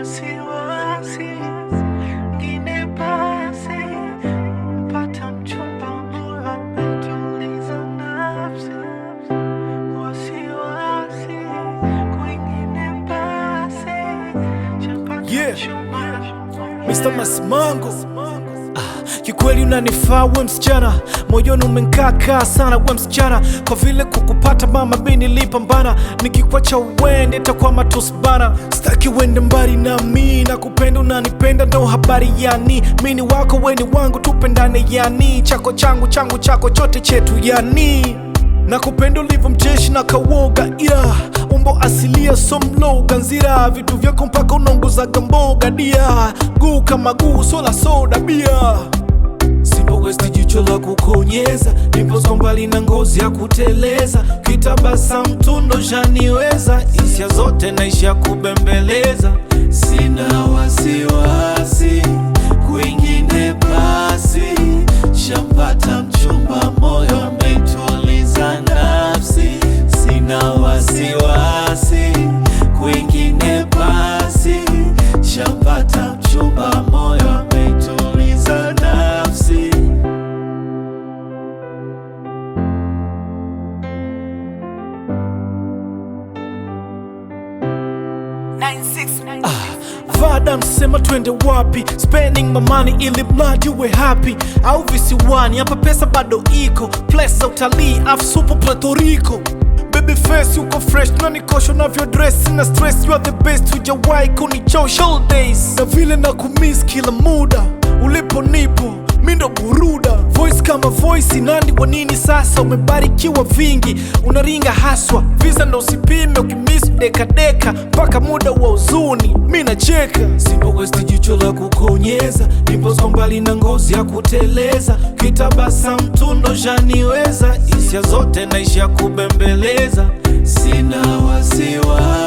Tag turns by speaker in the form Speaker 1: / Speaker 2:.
Speaker 1: wasiwasi, ngine basi pata mchumba moyo ametuliza nafsi. Wasiwasi, kwingine basi chapata mchumba.
Speaker 2: Mr. Masimango, kikweli unanifaa we msichana, moyoni umenkaa sana we msichana. Kwa vile kukupata mama mimi nilipambana, nikikwacha uende itakuwa matusi bana. Sitaki uende mbali na mimi, nakupenda unanipenda ndo habari yani. Mimi wako we ni wangu tupendane yani, chako changu changu chako chote chetu yani. Nakupenda ulivyo mcheshi na kawoga yeah. Umbo asilia so mloga nzira, vitu vyako mpaka unaongozaga mboga dia. Guu kama guu sola soda bia. Sipo westi jicho la kukonyeza, nipo zombali na ngozi ya kuteleza. Kitabasa mtundo janiweza, hisia zote naisha kubembeleza. Sina wasiwasi, kwingine basi shampata mchumba moyo ametuliza nafsi. Sina wasiwasi, kwingine basi shampata mchumba moyo ametuliza nafsi. Vada msema twende wapi, spending my money ili mradi uwe happy. Au visiwani hapa pesa bado iko, place za utalii afu supo Puerto Rico. Baby face uko fresh na nikosho na vyo dress, sina stress, you are the best, hujawahi kunichosha all days. Na vile na kumiss kila muda, ulipo nipo mindo buruda. Voice kama voice nani wa nini sasa, umebarikiwa vingi unaringa haswa. Visa ndo usipime ukimiss deka deka, mpaka muda wa uzuni mi nacheka. Sipo westi jicho la kukonyeza, nipo zombali na ngozi ya kuteleza. Kitabasa mtundo janiweza, hisia zote naisha kubembeleza. Sina wasiwasi